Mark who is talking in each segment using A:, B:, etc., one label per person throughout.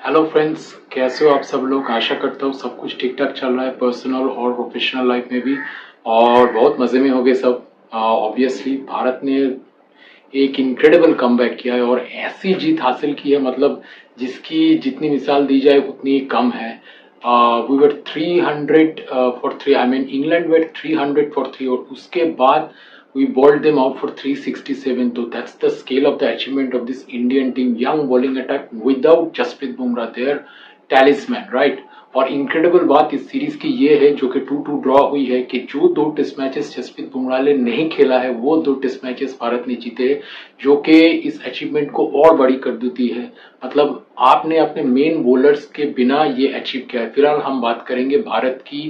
A: Hello friends, कैसे हो आप सब लोग। आशा करता हूँ सब कुछ ठीक ठाक चल रहा है पर्सनल और प्रोफेशनल लाइफ में भी, और बहुत मज़े में हो गए सब। ऑब्वियसली भारत ने एक इनक्रेडिबल कमबैक किया है और ऐसी जीत हासिल की है, मतलब जिसकी जितनी मिसाल दी जाए उतनी कम है। We were 300 for 3, I mean England were 300 for 3, और उसके बाद we bowled them out for 367. So that's the scale of the achievement of this Indian team. Young bowling attack without Jasprit Bumrah, their talisman, right? और incredible बात इस series की ये है, जो कि 2-2 ड्रॉ हुई है, कि जो दो टेस्ट मैचेस जसप्रीत बुमराह ने नहीं खेला है वो दो टेस्ट मैचेस भारत ने जीते, जो कि इस अचीवमेंट को और बड़ी कर देती है। मतलब आपने अपने मेन बॉलर्स के बिना ये अचीव किया है। फिलहाल हम बात करेंगे भारत की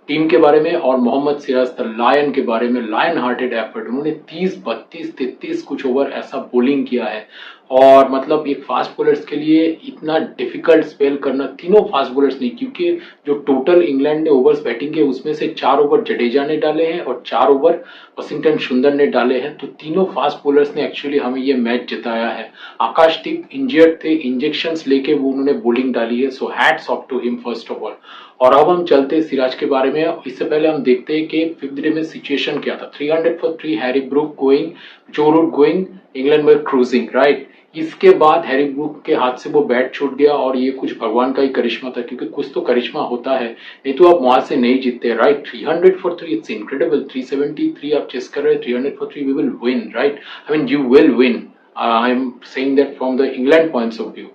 A: टीम के बारे में और मोहम्मद सिराज द लायन के बारे में। लायन हार्टेड एफर्ट, उन्होंने 30, 32, 33 कुछ ओवर ऐसा बॉलिंग किया है। और मतलब एक फास्ट बॉलर्स के लिए इतना डिफिकल्ट स्पेल करना, तीनों फास्ट बॉलर्स नहीं, क्योंकि जो टोटल इंग्लैंड ने ओवर्स बैटिंग के उसमें से 4 ओवर जडेजा ने डाले हैं और 4 ओवर वॉशिंगटन सुंदर ने डाले हैं। तो तीनों फास्ट बॉलर्स ने एक्चुअली हमें ये मैच जिताया है। आकाशदीप इंजर्ड थे, इंजेक्शन लेके वो उन्होंने बॉलिंग डाली है, so hats off to him first of all. और अब हम चलते हैं सिराज के बारे में। इससे पहले हम देखते हैं कि 5th डे में सिचुएशन क्या था। 300 for 3, Harry Brook going, Joe Root going, England were cruising, right. इसके बाद हैरी ब्रूक के हाथ से वो बैट छूट गया, और ये कुछ भगवान का ही करिश्मा था, क्योंकि कुछ तो करिश्मा होता है, नहीं तो आप वहां से नहीं जीतते, राइट। 300 for 3, it's incredible. 373 आप चेस कर रहे हैं, 300 for 3, we will win, right. I mean you will win, I am saying that from the England points of view.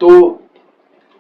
A: तो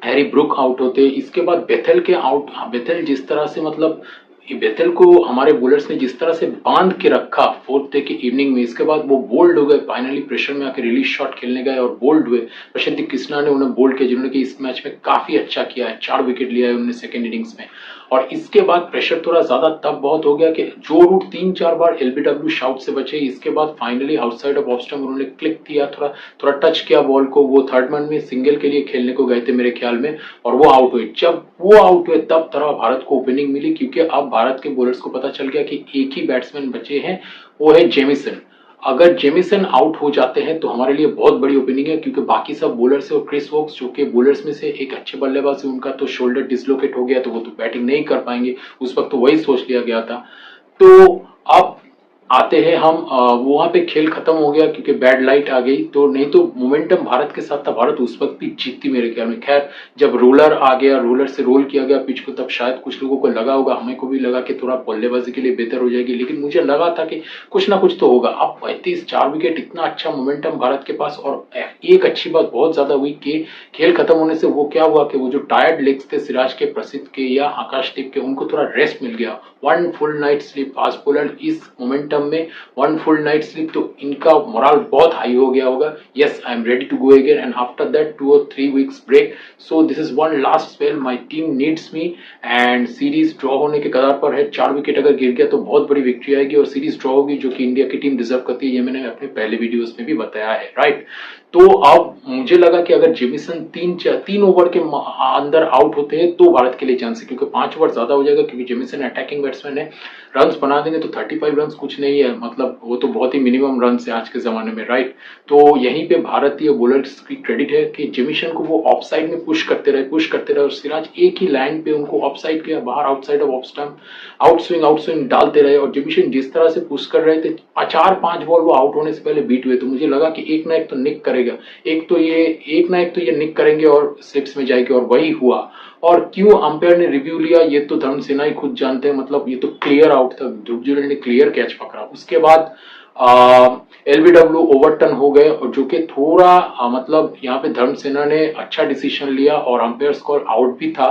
A: हैरी ब्रुक आउट होते, इसके बाद बेथल के आउट। बेथल जिस तरह से, मतलब बेथल को हमारे बॉलर्स ने जिस तरह से बांध के रखा 4th डे की इवनिंग में, इसके बाद वो बोल्ड हो गए, फाइनली प्रेशर में आके रिलीज शॉट खेलने गए और बोल्ड हुए। प्रशांत कृष्णा ने उन्हें बोल्ड किया, जिन्होंने कि इस मैच में काफी अच्छा किया है, 4 विकेट लिया है उन्होंने सेकेंड इनिंग्स में। और इसके बाद प्रेशर थोड़ा ज्यादा तब बहुत हो गया कि जो रूट 3-4 बार एलबीडब्ल्यू शाउट से बचे, इसके बाद finally outside of off stump उन्होंने क्लिक किया, थोड़ा थोड़ा टच किया बॉल को। वो थर्ड मैन में सिंगल के लिए खेलने को गए थे मेरे ख्याल में, और वो आउट हुए। जब वो आउट हुए तब तरह भारत को ओपनिंग मिली, क्योंकि अब भारत के बॉलर्स को पता चल गया कि एक ही बैट्समैन बचे हैं, वो है जेमिसन। अगर जेमिसन आउट हो जाते हैं तो हमारे लिए बहुत बड़ी ओपनिंग है, क्योंकि बाकी सब बॉलर्स है, और क्रिस वोक्स जो कि बॉलर्स में से एक अच्छे बल्लेबाज है, उनका तो शोल्डर डिसलोकेट हो गया, तो वो तो बैटिंग नहीं कर पाएंगे। उस वक्त तो वही सोच लिया गया था। तो अब आते हैं हम, वहां पे खेल खत्म हो गया क्योंकि बैड लाइट आ गई, तो नहीं तो मोमेंटम भारत के साथ था, भारत उस वक्त भी जीतती मेरे ख्याल में। खैर, जब रोलर आ गया, रोलर से रोल किया गया पिच को, तब शायद कुछ लोगों को लगा होगा, हमें को भी लगा कि थोड़ा बल्लेबाजी के लिए बेहतर हो जाएगी, लेकिन मुझे लगा था कि कुछ ना कुछ तो होगा। अब 35, 4 विकेट, इतना अच्छा मोमेंटम भारत के पास। और एक अच्छी बात बहुत ज्यादा हुई कि खेल खत्म होने से वो क्या हुआ कि वो जो टायर्ड लेग्स थे सिराज के, प्रसिद्ध के या आकाशदीप के, उनको थोड़ा रेस्ट मिल गया। 1 full night sleep fast bowler इस मोमेंटम में, 1 फुल नाइट स्लीप, तो इनका मोरल बहुत हाई हो गया होगा। Yes, I am ready to go again, and after that 2 और 3 weeks break. So this is one last spell, my team needs me, and series draw होने के कगार पर है। 4 विकेट अगर गिर गया तो बहुत बड़ी विक्ट्री आएगी और सीरीज ड्रॉ होगी, जो कि इंडिया की टीम डिजर्व करती है। ये मैंने अपने पहले वीडियोस में भी बताया है, राइट। तो अब मुझे लगा कि अगर जेमिसन 3 ओवर के अंदर आउट होते हैं तो भारत के लिए चांस है, क्योंकि 5 ओवर ज्यादा हो जाएगा, क्योंकि जेमिसन अटैकिंग बैट्समैन है। रन्स बना देंगे तो 35 रन्स कुछ नहीं है, मतलब वो तो बहुत ही मिनिमम रन्स है आज के जमाने में, राइट। तो यहीं पे भारतीय बॉलर्स की क्रेडिट है कि जेमिसन को वो ऑफ साइड में पुश करते रहे, और सिराज एक ही लाइन पे उनको ऑफ साइड के बाहर, outside of off stump, out swing डालते रहे। और जेमिसन जिस तरह से पुश कर रहे थे, 4-5 बॉल वो आउट होने से पहले बीट हुए, तो मुझे लगा कि एक ना एक तो निक करेगा, एक ना एक तो ये निक करेंगे और स्लिप्स में जाएंगे, और वही हुआ। और क्यों अंपायर ने रिव्यू लिया ये तो धर्म सेना ही खुद जानते हैं, मतलब ये तो क्लियर आउट था, ध्रुव जुरेल ने क्लियर कैच पकड़ा। उसके बाद एलबीडब्ल्यू ओवरटर्न हो गए, और जो कि थोड़ा मतलब यहाँ पे धर्म सेना ने अच्छा डिसीजन लिया, और अंपायर कॉल आउट भी था,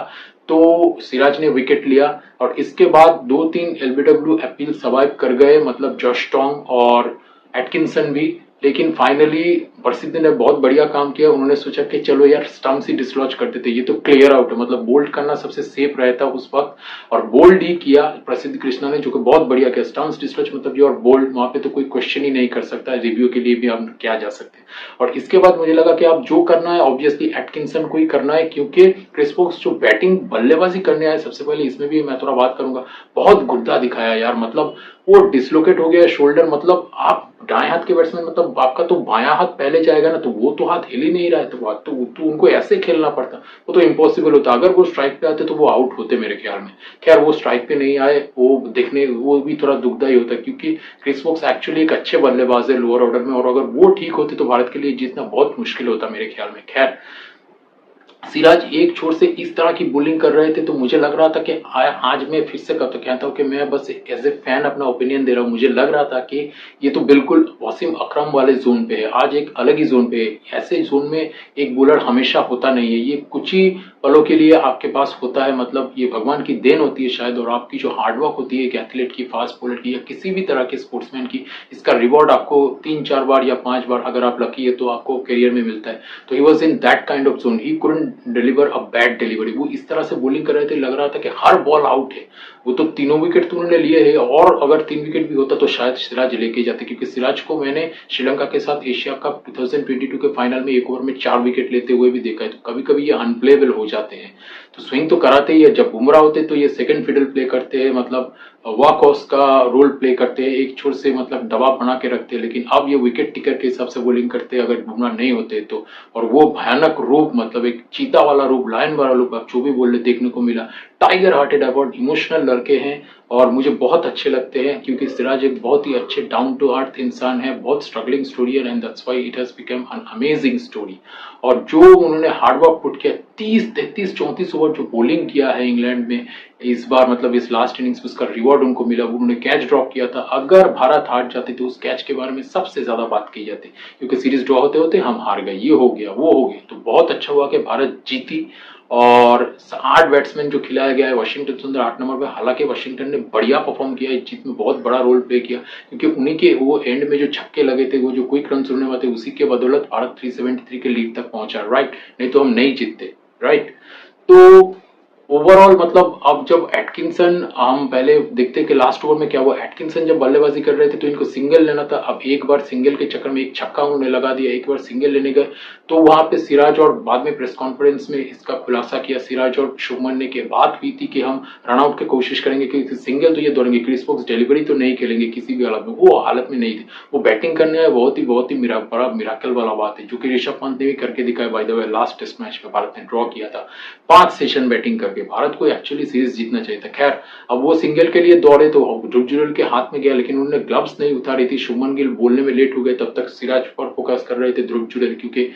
A: तो सिराज ने विकेट लिया। और इसके बाद 2-3 एलबीडब्ल्यू अपील सर्वाइव कर गए, मतलब जॉश टोंग और एटकिंसन भी। लेकिन फाइनली प्रसिद्ध ने बहुत बढ़िया काम किया, उन्होंने सोचा कि चलो यार स्टंप्स ही डिसलॉज कर देते, ये तो क्लियर आउट है, मतलब बोल्ड करना सबसे सेफ रहता उस वक्त, और बोल्ड ही किया प्रसिद्ध कृष्णा ने, जो कि बहुत बढ़िया किया। स्टंप्स डिसलॉज मतलब योर बोल्ड, वहां पे तो कोई क्वेश्चन ही नहीं कर सकता, रिव्यू के लिए भी हम क्या जा सकते हैं। और इसके बाद मुझे लगा कि अब जो करना है ऑब्वियसली एटकिंसन को ही करना है, क्योंकि क्रिस वोक्स जो बैटिंग बल्लेबाजी करने आए, सबसे पहले इसमें भी मैं थोड़ा बात करूंगा, बहुत गुड्डा दिखाया यार, मतलब वो डिसलोकेट हो गया शोल्डर, मतलब आप दाएं हाथ के बैट्समैन, मतलब आपका तो बायां हाथ पहले जाएगा ना, तो वो तो हाथ हिल ही नहीं रहा है, तो उनको ऐसे खेलना पड़ता, वो तो इम्पॉसिबल होता। अगर वो स्ट्राइक पे आते तो वो आउट होते मेरे ख्याल में। खैर वो स्ट्राइक पे नहीं आए, वो देखने वो भी थोड़ा दुखदाई होता है, क्योंकि क्रिस वोक्स एक्चुअली एक अच्छे बल्लेबाज है लोअर ऑर्डर में, और अगर वो ठीक होते तो भारत के लिए जीतना बहुत मुश्किल होता मेरे ख्याल में। खैर सिराज एक छोर से इस तरह की बोलिंग कर रहे थे, तो मुझे लग रहा था कि आज मैं फिर से कहता हूँ कि मैं बस एज ए फैन अपना ओपिनियन दे रहा हूँ, मुझे लग रहा था कि ये तो बिल्कुल वसीम अकरम वाले जोन पे है, आज एक अलग ही जोन पे है। ऐसे जोन में एक बॉलर हमेशा होता नहीं है, ये कुछ ही पलों के लिए आपके पास होता है, मतलब ये भगवान की देन होती है शायद, और आपकी जो हार्डवर्क होती है एक एथलीट की, फास्ट बॉलर की, या किसी भी तरह के स्पोर्ट्समैन की, इसका रिवॉर्ड आपको 3-4 बार या 5 बार अगर आप लकी है तो आपको करियर में मिलता है। तो he was in that kind of zone, he couldn't deliver a bad delivery. वो इस तरह से बॉलिंग कर रहे थे, लग रहा था कि हर बॉल आउट है। वो तो तीनों विकेट तो उन्होंने लिए है, और अगर 3 विकेट भी होता तो शायद सिराज लेके जाते, क्योंकि सिराज को मैंने श्रीलंका के साथ एशिया कप 2022 के फाइनल में एक ओवर में 4 विकेट लेते हुए भी देखा है। तो कभी कभी ये अनप्लेबल हो जाते हैं, तो स्विंग तो कराते ही है। जब बुमराह होते तो ये सेकंड फिडल प्ले करते हैं, मतलब वर्कहॉर्स का रोल प्ले करते हैं, एक छोर से मतलब दबाव बना के रखते हैं। लेकिन अब ये विकेट टिकर के हिसाब से बॉलिंग करते हैं अगर बुमराह नहीं होते तो। और वो भयानक रूप, मतलब एक चीता वाला रूप, लायन वाला रूप, आप जो भी बोल रहे, देखने को मिला। टाइगर हार्टेड अबाउट इमोशनल लड़के हैं और मुझे बहुत अच्छे लगते हैं, क्योंकि सिराज एक बहुत ही अच्छे डाउन टू अर्थ इंसान है। बहुत स्ट्रगलिंग स्टोरी है, and that's why it has become an amazing story. और जो उन्होंने हार्डवर्क पुट किया, 30-33-34 ओवर जो बॉलिंग किया है इंग्लैंड में इस बार, मतलब इस लास्ट इनिंग्स में, उसका रिवॉर्ड उनको मिला। उन्होंने कैच ड्रॉप किया था, अगर भारत हार जाते तो उस कैच के बारे में सबसे ज्यादा बात की जाती, क्योंकि सीरीज ड्रॉ होते होते हम हार गए, ये हो गया वो हो गया। तो बहुत अच्छा हुआ कि भारत जीती। और 8 बैट्समैन जो खिलाया गया है, वाशिंगटन सुंदर 8 नंबर पे, हालांकि वाशिंगटन ने बढ़िया परफॉर्म किया, इस जीत में बहुत बड़ा रोल प्ले किया, क्योंकि उन्हीं के वो एंड में जो छक्के लगे थे, वो जो क्विक रन होने वाले थे, उसी के बदौलत भारत 373 के लीड तक पहुंचा, राइट। नहीं तो हम नहीं जीतते, राइट। तो ओवरऑल मतलब अब जब एटकिंसन, हम पहले देखते कि लास्ट ओवर में क्या हुआ, एटकिंसन जब बल्लेबाजी कर रहे थे तो इनको सिंगल लेना था। अब एक बार सिंगल के चक्कर में एक छक्का उन्होंने लगा दिया, एक बार सिंगल लेने गए तो वहां पे सिराज, और बाद में प्रेस कॉन्फ्रेंस में इसका खुलासा किया सिराज और शुभमन ने, के बात हुई थी कि हम रन आउट की कोशिश करेंगे, क्योंकि सिंगल तो ये दौड़ेंगे, क्रिस वोक्स डिलीवरी तो नहीं खेलेंगे किसी भी हालत में। वो हालत में नहीं थे, वो बैटिंग करने आए, बहुत ही बड़ा मिराकल वाला बात है, जो कि ऋषभ पंत ने भी करके दिखाया। By the way last test match में भारत ने ड्रॉ किया था 5 सेशन बैटिंग करके, भारत को एक्चुअली सीरीज जीतना चाहिए था। खैर अब वो सिंगल के लिए दौड़े तो ध्रुव जुरैल के हाथ में गया, लेकिन उन्होंने ग्लव्स नहीं उतारी थी। शुभमन गिल बोलने में लेट हो गए, तब तक सिराज पर फोकस कर रहे थे ध्रुव जुरैल, क्योंकि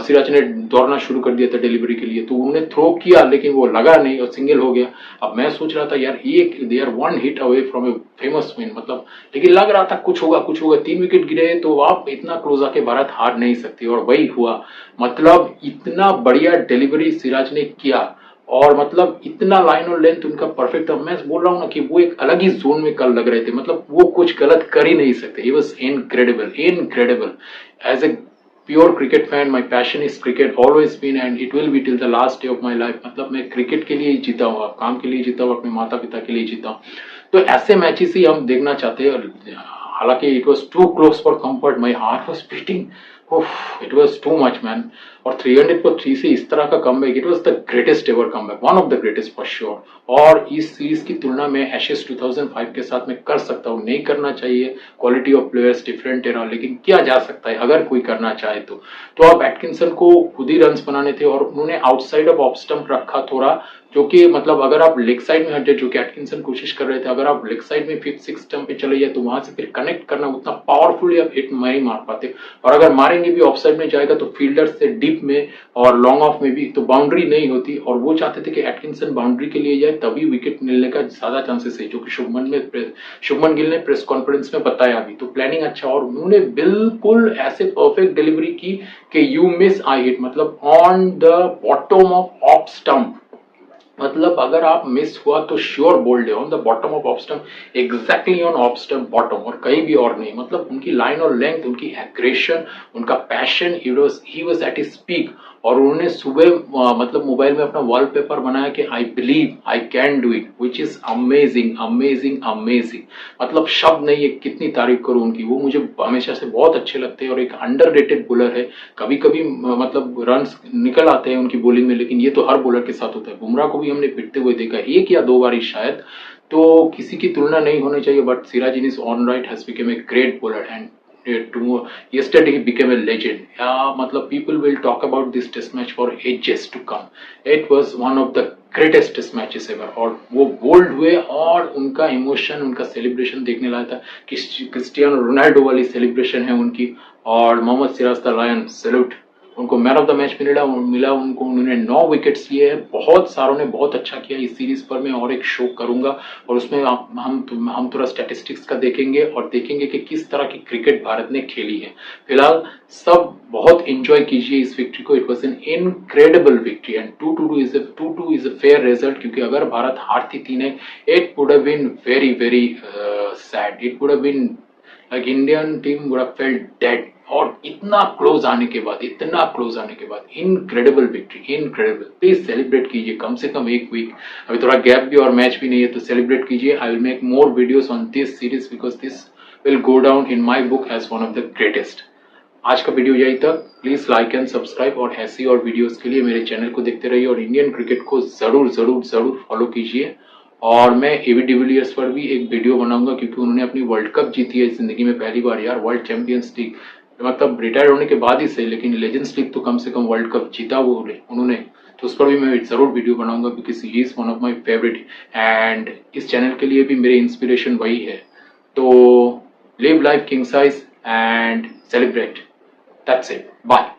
A: सिराज ने दौड़ना शुरू कर दिया था डिलीवरी के लिए। तो उन्होंने थ्रो किया लेकिन वो लगा नहीं और सिंगल हो गया। अब मैं सोच रहा था यार एक they are 1 hit away from a famous win, मतलब, लेकिन लग रहा था कुछ होगा कुछ होगा। 3 विकेट गिरे तो आप इतना क्लोज आके भारत हार नहीं सकती, और वही हुआ। मतलब इतना बढ़िया डिलीवरी सिराज ने किया, और मतलब इतना लाइन और लेंथ उनका परफेक्ट था। मैं बोल रहा हूँ ना कि वो एक अलग ही जोन में कल लग रहे थे, मतलब वो कुछ गलत कर ही नहीं सकते। He was incredible as a pure cricket fan. My passion is cricket, always been, and it will be till the last day of my life. मतलब मैं क्रिकेट के लिए ही जीता हूँ, काम के लिए जीता हूँ, अपने माता पिता के लिए जीता हूँ। तो ऐसे मैचेस ही हम देखना चाहते हैं। हालांकि it was too close for comfort, my heart was beating, it was too much man. और 300 पर 3 से इस तरह का comeback, it was the greatest ever comeback, one of the greatest for sure. और इस सीरीज की तुलना में एशेज 2005 के साथ में कर सकता हूँ, नहीं करना चाहिए, quality of players different era, लेकिन किया जा सकता है अगर कोई करना चाहे तो अब एटकिंसन को खुद ही रन्स बनाने थे, और उन्होंने आउटसाइड ऑफ ऑफ स्टंप रखा थोड़ा, जो कि मतलब अगर आप लेग साइड में हट जाए, जो कि एटकिंसन कोशिश कर रहे थे, अगर आप लेग साइड में 5th 6th स्टंप पे चले जाए तो वहां से फिर कनेक्ट करना उतना पावरफुली आप हिट नहीं मार पाते। और अगर मारेंगे भी ऑफ साइड में जाएगा तो फील्डर से डीप में और लॉन्ग ऑफ में भी तो बाउंड्री नहीं होती, और वो चाहते थे कि एटकिंसन बाउंड्री के लिए जाए, तभी विकेट मिलने का ज्यादा चांसेस है, जो कि शुभमन गिल ने प्रेस कॉन्फ्रेंस में बताया भी। तो प्लानिंग अच्छा, और उन्होंने बिल्कुल ऐसे परफेक्ट डिलीवरी की कि यू मिस आई हिट, मतलब on the bottom off stump, मतलब अगर आप मिस हुआ तो श्योर बोल्ड है, on the bottom of off stump, exactly on off stump bottom, और कहीं भी और नहीं। मतलब उनकी लाइन और लेंथ, उनकी एग्रेशन, उनका passion, he was at his peak. और उन्होंने सुबह मतलब मोबाइल में अपना वॉलपेपर बनाया कि I believe I can do it, which is amazing amazing amazing. मतलब शब्द नहीं है कितनी तारीफ करूं उनकी, वो मुझे हमेशा से बहुत अच्छे लगते हैं और एक अंडररेटेड बॉलर है। कभी कभी मतलब रन्स निकल आते हैं उनकी बॉलिंग में, लेकिन ये तो हर बॉलर के साथ होता है। बुमराह को भी हमने पिटते हुए देखा एक या दो बार ही शायद, तो किसी की तुलना नहीं होनी चाहिए, but Siraj in is on right has become a great bowler and yesterday he became a legend. मतलब people will talk about this test match for ages to come. It was one of the greatest test matches ever. और वो bold हुए और उनका emotion, उनका celebration देखने लायक था। Cristiano Ronaldo वाली सेलिब्रेशन है उनकी। और Mohammed Siraj the lion, salute. उनको मैन ऑफ द मैच मिला उनको, उन्होंने 9 विकेट्स लिए हैं। बहुत सारों ने बहुत अच्छा किया। इस सीरीज पर मैं और एक शो करूंगा और उसमें हम थोड़ा स्टैटिस्टिक्स का देखेंगे और देखेंगे कि किस तरह की क्रिकेट भारत ने खेली है। फिलहाल सब बहुत एंजॉय कीजिए इस विक्ट्री को। It was an incredible victory and 2-2 is a fair result, क्योंकि अगर भारत हारती थी ने, it would have been very very sad. It would have been like Indian team would have felt dead. और इतना क्लोज आने के बाद, incredible victory, incredible. Please celebrate कीजिए कम से कम एक वीक। अभी थोड़ा गैप भी और मैच भी नहीं है, तो सेलिब्रेट कीजिए। I will make more videos on this series because this will go down in my book as one of the greatest. आज का वीडियो यही तक। प्लीज लाइक एंड सब्सक्राइब और ऐसी और वीडियोस के लिए मेरे चैनल को देखते रहिए और इंडियन क्रिकेट को जरूर जरूर जरूर फॉलो कीजिए। और मैं एबी डिविलियर्स पर भी एक वीडियो बनाऊंगा, क्योंकि उन्होंने अपनी वर्ल्ड कप जीती है जिंदगी में पहली बार यार। वर्ल्ड चैंपियंस लीग, मतलब रिटायर होने के बाद ही सही, लेकिन लेजेंड्स लीग तो कम से कम वर्ल्ड कप जीता वो उन्होंने। तो उस पर भी मैं जरूर वीडियो बनाऊंगा, क्योंकि he is one of my favourite and इस चैनल के लिए भी मेरे इंस्पिरेशन वही है। तो live life king size and celebrate. That's it. Bye.